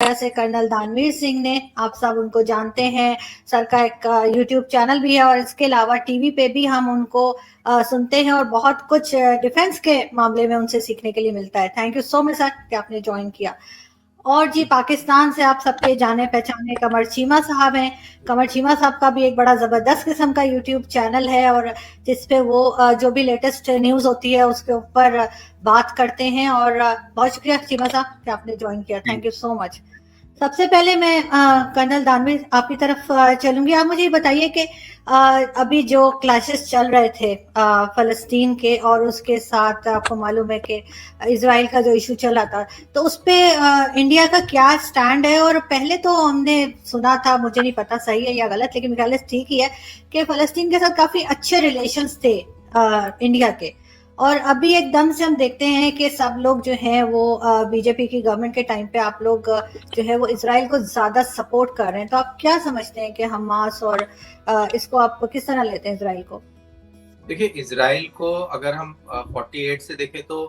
India से colonel दानवीर सिंह ने, आप सब उनको जानते हैं। सर का एक यूट्यूब चैनल भी है और इसके अलावा टीवी पे भी हम उनको सुनते हैं और बहुत कुछ डिफेंस के मामले में उनसे सीखने के लिए मिलता है। Thank you so much sir कि आपने ज्वाइन किया। और जी पाकिस्तान से आप सबके जाने पहचाने कमर चीमा साहब हैं। कमर चीमा साहब का भी एक बड़ा ज़बरदस्त किस्म का यूट्यूब चैनल है और जिसपे वो जो भी लेटेस्ट न्यूज़ होती है उसके ऊपर बात करते हैं। और बहुत शुक्रिया चीमा साहब कि आपने ज्वाइन किया। Thank you so much. सबसे पहले मैं कर्नल दानवीर आपकी तरफ चलूंगी। आप मुझे ये बताइए कि अभी जो क्लैशेस चल रहे थे फलस्तीन के और उसके साथ आपको मालूम है कि इसराइल का जो इशू चला था, तो उस पे इंडिया का क्या स्टैंड है? और पहले तो हमने सुना था, मुझे नहीं पता सही है या गलत, लेकिन मेरे ख्याल से ठीक ही है कि फलस्तीन के साथ काफी अच्छे रिलेशंस थे इंडिया के। और अभी एकदम से हम देखते हैं कि सब लोग जो हैं वो बीजेपी की गवर्नमेंट के टाइम पे आप लोग जो है वो इसराइल को ज्यादा सपोर्ट कर रहे हैं। तो आप क्या समझते हैं कि हमास और इसको आप किस तरह लेते हैं इसराइल को? देखिए, इसराइल को अगर हम 48 से देखें तो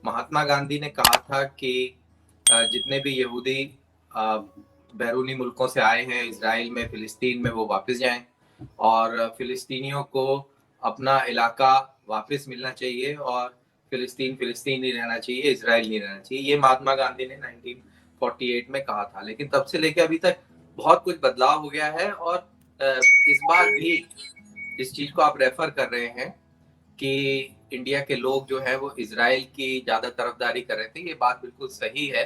महात्मा गांधी ने कहा था कि जितने भी यहूदी बैरूनी मुल्कों से आए हैं इसराइल में, फिलिस्तीन में, वो वापस जाएं और फिलिस्तीनियों को अपना इलाका वापस मिलना चाहिए और फिलिस्तीन फिलिस्तीन ही रहना चाहिए, इसराइल नहीं रहना चाहिए। ये महात्मा गांधी ने 1948 में कहा था। लेकिन तब से लेकर अभी तक बहुत कुछ बदलाव हो गया है और इस बार भी जिस चीज को आप रेफर कर रहे हैं कि इंडिया के लोग जो है वो इसराइल की ज्यादा तरफदारी कर रहे थे, ये बात बिल्कुल सही है।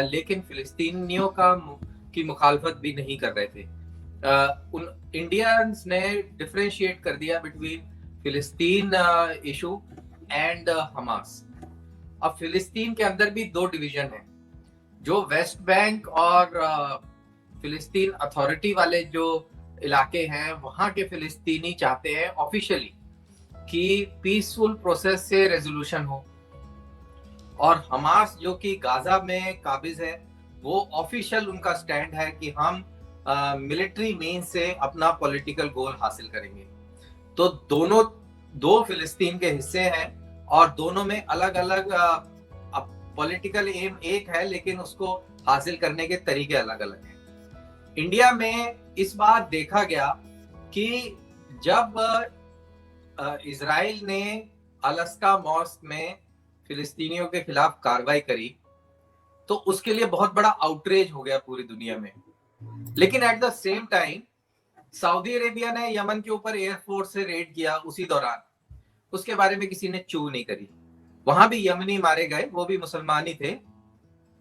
लेकिन फिलिस्तीनियों की मुखालफत भी नहीं कर रहे थे। उन इंडियंस ने डिफरेंशिएट कर दिया बिटवीन फिलिस्तीन इशू एंड हमास। अब फिलिस्तीन के अंदर भी दो डिवीजन है। जो वेस्ट बैंक और फिलिस्तीन अथॉरिटी वाले जो इलाके हैं, वहां के फिलिस्तीनी चाहते हैं ऑफिशियली कि पीसफुल प्रोसेस से रेजोल्यूशन हो, और हमास जो कि गाजा में काबिज है, वो ऑफिशियल उनका स्टैंड है कि हम मिलिट्री मीन से अपना पॉलिटिकल गोल हासिल करेंगे। तो दोनों दो फिलिस्तीन के हिस्से हैं और दोनों में अलग अलग पॉलिटिकल एम एक है, लेकिन उसको हासिल करने के तरीके अलग अलग हैं। इंडिया में इस बार देखा गया कि जब इजराइल ने अलास्का मॉस्क में फिलिस्तीनियों के खिलाफ कार्रवाई करी तो उसके लिए बहुत बड़ा आउटरेज हो गया पूरी दुनिया में। लेकिन at the same time Saudi Arabia ने यमन के ऊपर एयरफोर्स से रेड किया उसी दौरान, उसके बारे में किसी ने चू नहीं करी। वहां भी यमनी मारे गए, वो भी मुसलमान ही थे।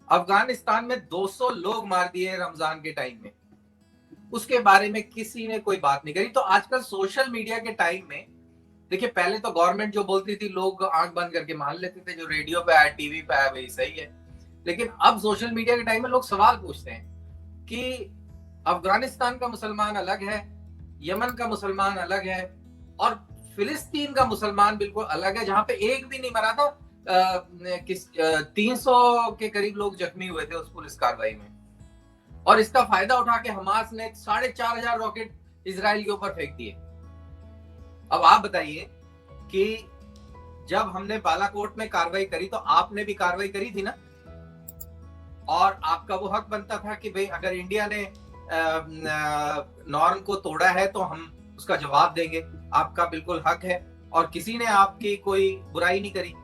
अफगानिस्तान में 200 लोग मार दिए रमजान के टाइम में, उसके बारे में किसी ने कोई बात नहीं करी। तो आजकल सोशल मीडिया के टाइम में देखिए, पहले तो गवर्नमेंट जो बोलती थी लोग आंख बंद करके मान लेते थे, जो रेडियो पे आया, टीवी पे आया, वही सही है। लेकिन अब सोशल मीडिया के टाइम में लोग सवाल पूछते हैं कि अफगानिस्तान का मुसलमान अलग है, यमन का मुसलमान अलग है और फिलिस्तीन का मुसलमान बिल्कुल अलग है, जहां पे एक भी नहीं मरा था। 300 के करीब लोग जख्मी हुए थे उस पुलिस कार्रवाई में। और इसका फायदा उठा के हमास ने 4,500 रॉकेट इसराइल के ऊपर फेंक दिए। अब आप बताइए कि जब हमने बालाकोट में कार्रवाई करी तो आपने भी कार्रवाई करी थी ना, और आपका वो हक बनता था कि भाई अगर इंडिया ने नॉर्म को तोड़ा है तो हम उसका जवाब देंगे, आपका बिल्कुल हक है। और किसी ने आपकी कोई बुराई नहीं करी।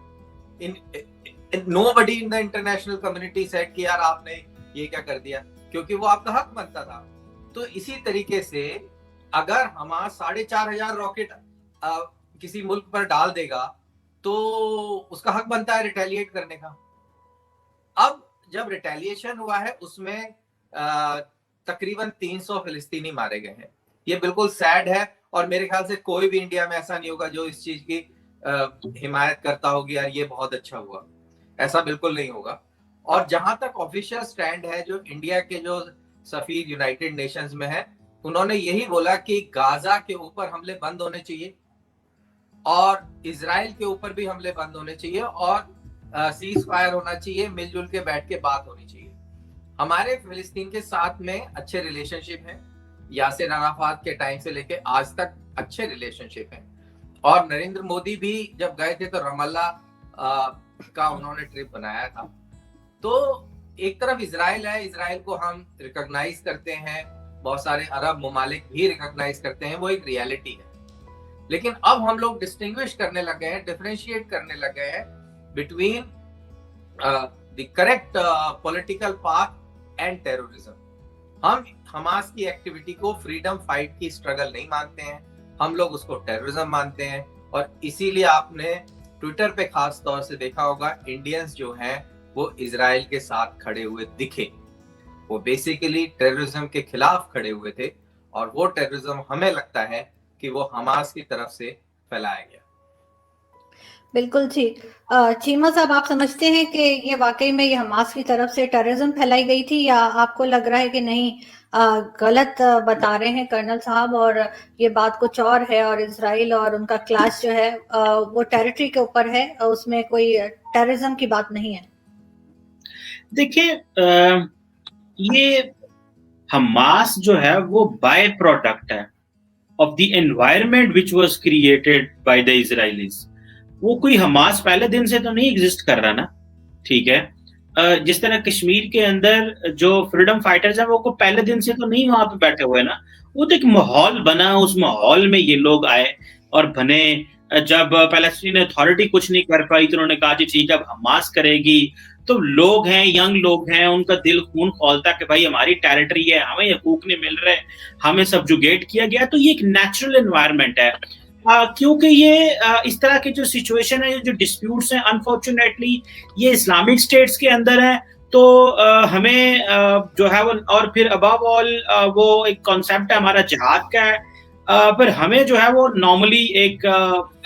Nobody in the international community said कि यार आपने ये क्या कर दिया, क्योंकि वो आपका हक बनता था। तो इसी तरीके से अगर हमारा 4,500 रॉकेट किसी मुल्क पर डाल देगा तो उसका हक बनता है रिटेलिएट करने का। अब जब रिटेलिएशन हुआ है उसमें तकरीबन 300 फिलिस्तीनी मारे गए हैं। ये बिल्कुल सैड है और मेरे ख्याल से कोई भी इंडिया में ऐसा नहीं होगा जो इस चीज की हिमायत करता होगी यार ये बहुत अच्छा हुआ, ऐसा बिल्कुल नहीं होगा। और जहां तक ऑफिशियल स्टैंड है, जो इंडिया के जो सफीर यूनाइटेड नेशंस में है, उन्होंने यही बोला कि गाजा के ऊपर हमले बंद होने चाहिए और इजराइल के ऊपर भी हमले बंद होने चाहिए और सीज फायर होना चाहिए, मिलजुल के बैठ के बात होनी चाहिए। हमारे फिलिस्तीन के साथ में अच्छे रिलेशनशिप हैं, यासिर अराफात के टाइम से लेके आज तक अच्छे रिलेशनशिप हैं। और नरेंद्र मोदी भी जब गए थे तो रमल्ला का उन्होंने ट्रिप बनाया था। तो एक तरफ इजराइल है, इजराइल को हम रिकॉग्नाइज करते हैं, बहुत सारे अरब ममालिक भी रिकॉग्नाइज करते हैं, वो एक रियलिटी है। लेकिन अब हम लोग डिस्टिंग्विश करने लग गए हैं, डिफरेंशिएट करने लग गए हैं between the correct political path and terrorism. हम हमास की एक्टिविटी को फ्रीडम फाइट की स्ट्रगल नहीं मानते हैं, हम लोग उसको टेररिज्म मानते हैं। और इसीलिए आपने ट्विटर पे खास तौर से देखा होगा, इंडियंस जो हैं वो इजराइल के साथ खड़े हुए दिखे। वो बेसिकली टेररिज्म के खिलाफ खड़े हुए थे, और वो टेररिज्म हमें लगता है कि वो हमास की तरफ से फैलाया गया। बिल्कुल ठीक। चीमा साहब, आप समझते हैं कि ये वाकई में ये हमास की तरफ से टेररिज्म फैलाई गई थी, या आपको लग रहा है कि नहीं, गलत बता रहे हैं कर्नल साहब और ये बात कुछ और है, और इजराइल और उनका क्लास जो है वो टेरिटरी के ऊपर है, उसमें कोई टेररिज्म की बात नहीं है? देखिए, ये हमास जो है वो बाय प्रोडक्ट है of the environment which was created by the Israelis. वो कोई हमास पहले दिन से तो नहीं एग्जिस्ट कर रहा ना, ठीक है। जिस तरह कश्मीर के अंदर जो फ्रीडम फाइटर्स हैं वो को पहले दिन से तो नहीं वहां पे बैठे हुए ना, वो तो एक माहौल बना, उस माहौल में ये लोग आए और बने। जब पैलेस्टीन अथॉरिटी कुछ नहीं कर पाई तो उन्होंने कहा जी ठीक है अब हमास करेगी। तो लोग हैं, यंग लोग हैं, उनका दिल खून खौलता कि भाई हमारी टेरिटरी है, हमें हकूक नहीं मिल रहे, हमें सब्जुगेट किया गया। तो ये एक नेचुरल एनवायरनमेंट है। क्योंकि ये इस तरह की जो सिचुएशन है, जो डिस्प्यूट्स हैं, अनफॉर्चुनेटली ये इस्लामिक स्टेट्स के अंदर है। तो हमें जो है वो, और फिर अबव ऑल वो एक कॉन्सेप्ट है हमारा जिहाद का है, पर हमें जो है वो नॉर्मली एक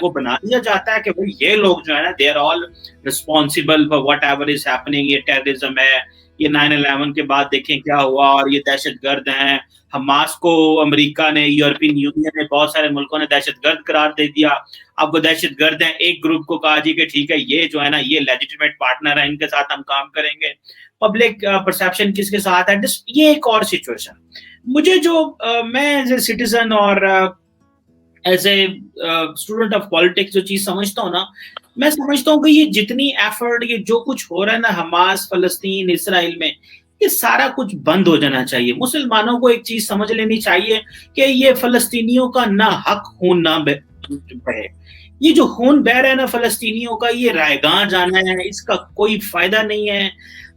वो बना दिया जाता है कि भाई ये लोग जो है ना they are all responsible for whatever is happening, ये टेररिज्म है, ये 9/11 के बाद देखें क्या हुआ, और ये दहशतगर्द हैं। हमास को अमेरिका ने, यूरोपियन यूनियन ने, बहुत सारे मुल्कों ने दहशतगर्द करार दे दिया। अब वो दहशतगर्द हैं, एक ग्रुप को कहा जी कि ठीक है ये जो है ना ये लेजिटिमेट पार्टनर है, इनके साथ हम काम करेंगे। पब्लिक परसेप्शन किसके साथ है, ये एक और सिचुएशन। मुझे जो मैं एज ए सिटीजन और as a student of politics जो चीज समझता हूँ ना, मैं समझता हूँ कि ये जितनी एफर्ट, ये जो कुछ हो रहा है ना हमास, फलस्तीन, इसराइल में, ये सारा कुछ बंद हो जाना चाहिए। मुसलमानों को एक चीज समझ लेनी चाहिए कि ये फलस्तीनियों का ना हक खून ना बहे। ये जो खून बह रहा है ना फलस्तीनियों का, ये रायगां जाना है, इसका कोई फायदा नहीं है।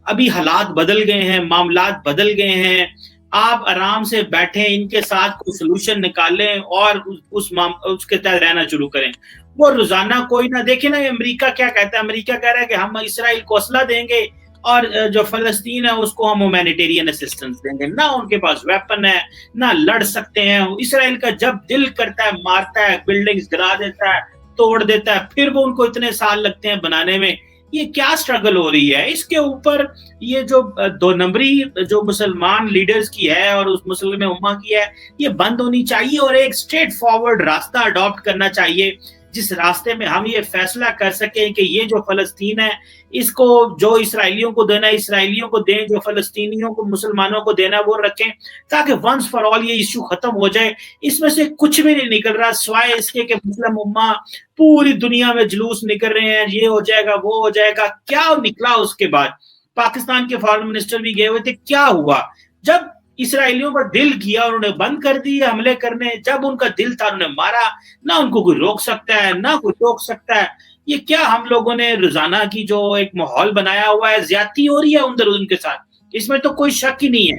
अभी हालात बदल गए हैं, मामलात बदल गए हैं। आप आराम से बैठे इनके साथ कोई सोल्यूशन निकालें और उसके तहत रहना शुरू करें। वो रोजाना कोई ना देखे ना, अमेरिका क्या कहता है, अमेरिका कह रहा है कि हम इसराइल को असला देंगे और जो फलस्तीन है उसको हम ह्यूमैनिटेरियन असिस्टेंस देंगे। ना उनके पास वेपन है, ना लड़ सकते हैं। इसराइल का जब दिल करता है मारता है, बिल्डिंग्स गिरा देता है, तोड़ देता है, फिर वो उनको इतने साल लगते हैं बनाने में। ये क्या स्ट्रगल हो रही है? इसके ऊपर ये जो दो नंबरी जो मुसलमान लीडर्स की है और उस मुस्लिम उम्मा की है, ये बंद होनी चाहिए और एक स्ट्रेट फॉरवर्ड रास्ता अडॉप्ट करना चाहिए, जिस रास्ते में हम ये फैसला कर सकें कि ये जो फलस्तीन है इसको जो इसराइलियों को देना है इसराइलियों को दें, जो फलस्तीनियों को मुसलमानों को देना वो रखें, ताकि वंस फॉर ऑल ये इश्यू खत्म हो जाए। इसमें से कुछ भी नहीं निकल रहा सिवाय इसके कि मुस्लिम उम्मा पूरी दुनिया में जुलूस निकल रहे हैं, ये हो जाएगा वो हो जाएगा। क्या निकला उसके बाद? पाकिस्तान के फॉरेन मिनिस्टर भी गए हुए थे, क्या हुआ? जब इसराइलियों का दिल किया उन्होंने बंद कर दिए हमले करने, जब उनका दिल था उन्होंने मारा। ना उनको कोई रोक सकता है ना कोई टोक सकता है। ये क्या हम लोगों ने रोजाना की जो एक माहौल बनाया हुआ है, ज्यादती हो रही है उधर उनके साथ, इसमें तो कोई शक ही नहीं है।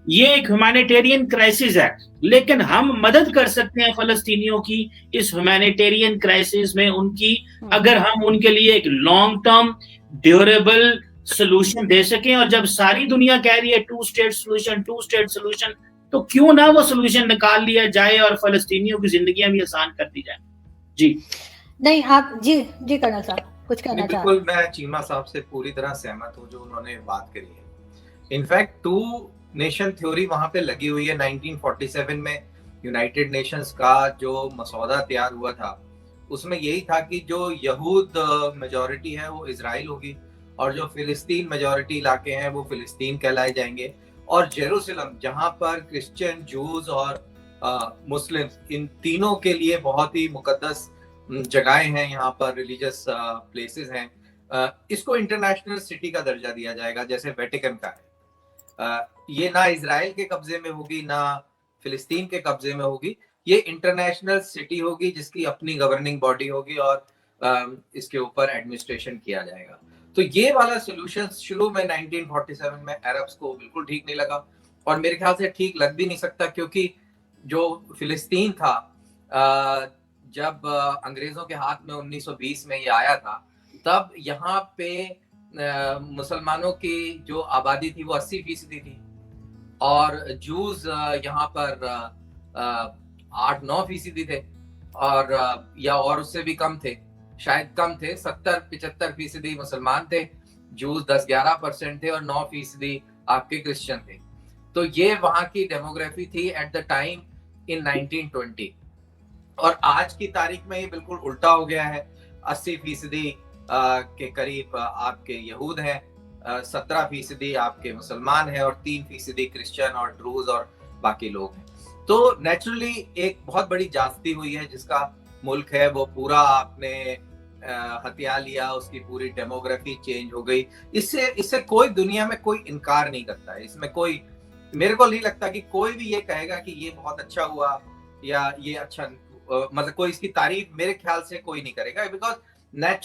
ये एक ह्यूमैनिटेरियन क्राइसिस है, लेकिन हम मदद कर सकते हैं फलस्तीनियों की इस ह्यूमैनिटेरियन क्राइसिस में उनकी, अगर हम उनके लिए एक लॉन्ग टर्म ड्यूरेबल सोल्यूशन दे सकें। और जब सारी दुनिया कह रही है टू स्टेट सोल्यूशन, तो क्यों ना वो सोल्यूशन निकाल लिया जाए और फलस्तीनियों की जिंदगियां भी आसान कर दी जाए। जी नहीं, आप जी कर्नल साहब कुछ कहना चाहते हैं? बिल्कुल, मैं चीमा साहब से पूरी तरह सहमत हूँ जो उन्होंने बात करी है। इनफैक्ट टू नेशन थ्योरी वहां पे लगी हुई है। 1947 में यूनाइटेड नेशंस का जो मसौदा तैयार हुआ था उसमें यही था कि जो यहूद मेजॉरिटी है वो इजराइल होगी और जो फिलिस्तीन मेजॉरिटी इलाके हैं वो फिलिस्तीन कहलाए जाएंगे, और जेरूसलम जहां पर क्रिश्चियन, जूज और मुस्लिम, इन तीनों के लिए बहुत ही मुकद्दस जगहें हैं, यहाँ पर रिलीजियस प्लेसेस हैं, इसको इंटरनेशनल सिटी का दर्जा दिया जाएगा जैसे वेटिकन का है। ये ना इजराइल के कब्जे में होगी ना फिलिस्तीन के कब्जे में होगी, ये इंटरनेशनल सिटी होगी जिसकी अपनी गवर्निंग बॉडी होगी और इसके ऊपर एडमिनिस्ट्रेशन किया जाएगा। तो ये वाला सोल्यूशन शुरू में 1947 में अरब्स को बिल्कुल ठीक नहीं लगा और मेरे ख्याल से ठीक लग भी नहीं सकता, क्योंकि जो फिलिस्तीन था जब अंग्रेजों के हाथ में 1920 में ये आया था, तब यहाँ पे मुसलमानों की जो आबादी थी वो 80% थी और जूस यहाँ पर 8-9% थे और या और उससे भी कम थे, शायद कम थे, 70-75% मुसलमान थे, जूस 10-11% थे और 9% आपके क्रिश्चियन थे। तो ये वहां की डेमोग्राफी थी एट द टाइम इन 1920। और आज की तारीख में ये बिल्कुल उल्टा हो गया है, 80% के करीब आपके यहूद हैं, 17% आपके मुसलमान हैं और 3% क्रिश्चियन और ड्रूज और बाकी लोग हैं। तो नेचुरली एक बहुत बड़ी जाती हुई है जिसका मुल्क है वो पूरा आपने हथिया लिया, उसकी पूरी डेमोग्राफी चेंज हो गई। इससे कोई दुनिया में कोई इनकार नहीं करता है, इसमें कोई, मेरे को नहीं लगता कि कोई भी ये कहेगा कि ये बहुत अच्छा हुआ या ये अच्छा, मतलब कोई इसकी तारीफ मेरे ख्याल से कोई नहीं करेगा, बिकॉज नेचुरल